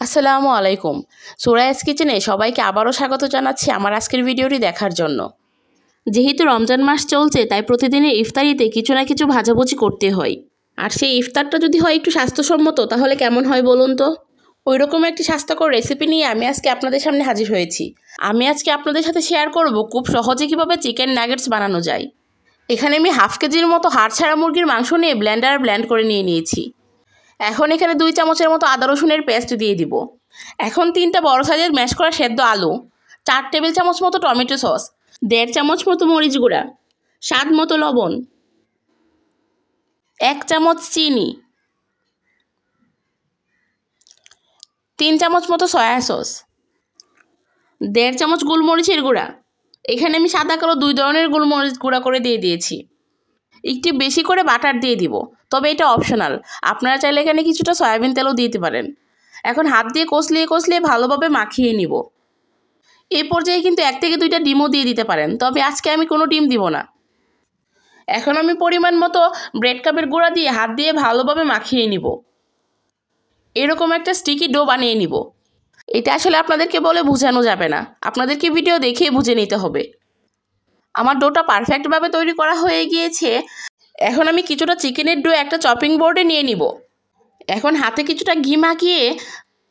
আসসালামু আলাইকুম। সুরাইয়াস কিচেনে সবাইকে আবারও স্বাগত জানাচ্ছি আমার আজকের ভিডিওটি দেখার জন্য। যেহেতু রমজান মাস চলছে তাই প্রতিদিনের ইফতারিতে কিছু না কিছু ভাজাভুজি করতে হয়। আর সেই ইফতারটা যদি হয় একটু স্বাস্থ্যসম্মত তাহলে কেমন হয় বলুন তো? ওই রকম একটি স্বাস্থ্যকর রেসিপি নিয়ে আমি আজকে আপনাদের সামনে হাজির হয়েছি। আমি আজকে আপনাদের সাথে শেয়ার করব খুব সহজে কীভাবে চিকেন নাগেটস বানানো যায়। এখানে আমি হাফ কেজির মতো হাড় ছাড়া মুরগির মাংস নিয়ে ব্লেন্ড করে নিয়েছি। এখন এখানে 2 চামচের মতো আদা রসুনের পেস্ট দিয়ে দিব। এখন 3টা বড় সাইজের ম্যাশ করা সেদ্ধ আলু, 4 টেবিল চামচ মতো টমেটো সস, 1.5 চামচ মতো মরিচ গুঁড়া, স্বাদ মতো লবণ, 1 চামচ চিনি, 3 চামচ মতো সয়া সস, 1.5 চামচ গোলমরিচের গুঁড়া। এখানে আমি সাদা কালো 2 ধরনের গোলমরিচ গুঁড়া করে দিয়েছি। একটু বেশি করে বাটার দিয়ে দিব, তবে এটা অপশনাল। আপনারা চাইলে এখানে কিছুটা সয়াবিন তেলও দিতে পারেন। এখন হাত দিয়ে কষলিয়ে ভালোভাবে মাখিয়ে নিব। এই পর্যায়ে কিন্তু 1 থেকে 2টা ডিমও দিয়ে দিতে পারেন, তবে আজকে আমি কোনো ডিম দিব না। এখন আমি পরিমাণ মতো ব্রেড কাপের গুঁড়া দিয়ে হাত দিয়ে ভালোভাবে মাখিয়ে নিব। এরকম একটা স্টিকি ডো বানিয়ে নিব। এটা আসলে আপনাদেরকে বলে বোঝানো যাবে না, আপনাদেরকে ভিডিও দেখেই বুঝে নিতে হবে। আমার ডোটা পারফেক্টভাবে তৈরি করা হয়ে গিয়েছে। এখন আমি কিছুটা চিকেনের ডো একটা চপিং বোর্ডে নিয়ে নিব। এখন হাতে কিছুটা ঘি মাখিয়ে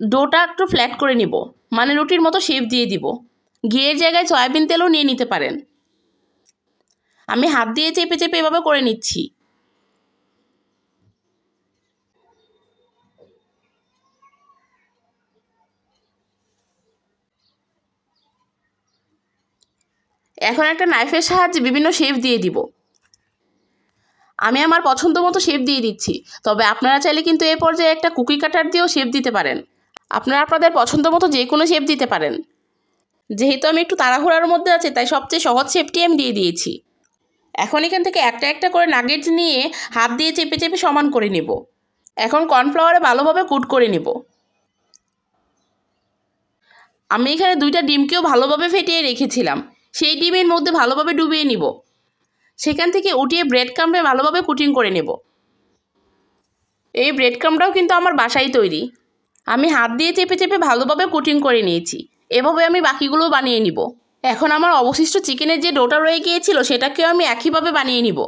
ডোটা একটু ফ্ল্যাট করে নিব, মানে রুটির মতো শেপ দিয়ে দিব। ঘিয়ের জায়গায় সয়াবিন তেলও নিয়ে নিতে পারেন। আমি হাত দিয়ে চেপে এভাবে করে নিচ্ছি। এখন একটা নাইফের সাহায্যে বিভিন্ন শেপ দিয়ে দিব। আমি আমার পছন্দ মতো শেপ দিয়ে দিচ্ছি, তবে আপনারা চাইলে কিন্তু এই পর্যায়ে একটা কুকি কাটার দিয়েও শেপ দিতে পারেন। আপনারা আপনাদের পছন্দ মতো যে কোনো শেপ দিতে পারেন। যেহেতু আমি একটু তাড়াহুড়ার মধ্যে আছি তাই সবচেয়ে সহজ শেপটি আমি দিয়ে দিয়েছি। এখন এখান থেকে একটা করে নাগেটস নিয়ে হাত দিয়ে চেপে সমান করে নেব। এখন কর্নফ্লাওয়ারে ভালোভাবে কুট করে নেব। আমি এখানে 2টা ডিমকেও ভালোভাবে ফেটিয়ে রেখেছিলাম, সেই ডিমের মধ্যে ভালোভাবে ডুবিয়ে নিব। সেখান থেকে উঠিয়ে ব্রেড ক্রাম্বে ভালোভাবে কুটিং করে নেব। এই ব্রেড ক্রাম্বটাও কিন্তু আমার বাসায় তৈরি। আমি হাত দিয়ে চেপে ভালোভাবে কুটিং করে নিয়েছি। এভাবে আমি বাকিগুলো বানিয়ে নিব। এখন আমার অবশিষ্ট চিকেনের যে ডোটা রয়ে গিয়েছিল সেটাকেও আমি একইভাবে বানিয়ে নিব।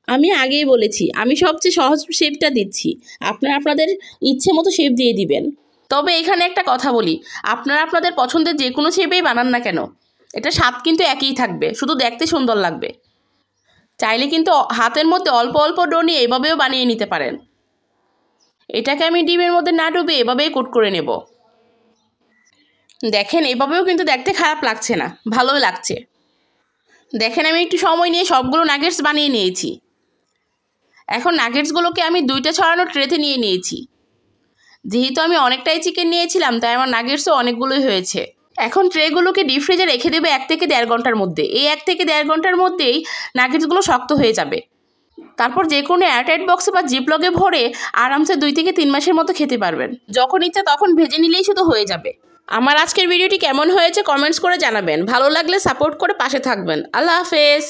আমি আগেই বলেছি আমি সবচেয়ে সহজ শেপটা দিচ্ছি, আপনারা আপনাদের ইচ্ছে মতো শেপ দিয়ে দিবেন। তবে এখানে একটা কথা বলি, আপনারা আপনাদের পছন্দের যে কোনো শেপেই বানান না কেন, এটা স্বাদ কিন্তু একই থাকবে, শুধু দেখতে সুন্দর লাগবে। চাইলে কিন্তু হাতের মধ্যে অল্প ডো নিয়ে এভাবেও বানিয়ে নিতে পারেন। এটাকে আমি ডিমের মধ্যে না ডুবে এভাবেই কোট করে নেব। দেখেন এভাবেও কিন্তু দেখতে খারাপ লাগছে না, ভালোই লাগছে। দেখেন আমি একটু সময় নিয়ে সবগুলো নাগেটস বানিয়ে নিয়েছি। এখন নাগেটসগুলোকে আমি 2টা ছড়ানো ট্রেতে নিয়ে নিয়েছি। যেহেতু আমি অনেকটাই চিকেন নিয়েছিলাম তাই আমার নাগেটসও অনেকগুলোই হয়েছে। এখন ট্রেগুলোকে ডিপ ফ্রিজে রেখে দেবে 1 থেকে 1.5 ঘন্টার মধ্যে। এই 1 থেকে 1.5 ঘন্টার মধ্যেই নাগেটসগুলো শক্ত হয়ে যাবে। তারপর যে কোনো এয়ারটাইট বক্সে বা জিপলগে ভরে আরামসে 2 থেকে 3 মাসের মতো খেতে পারবেন। যখন ইচ্ছা তখন ভেজে নিলেই শুধু হয়ে যাবে। আমার আজকের ভিডিওটি কেমন হয়েছে কমেন্টস করে জানাবেন। ভালো লাগলে সাপোর্ট করে পাশে থাকবেন। আল্লাহ হাফেজ।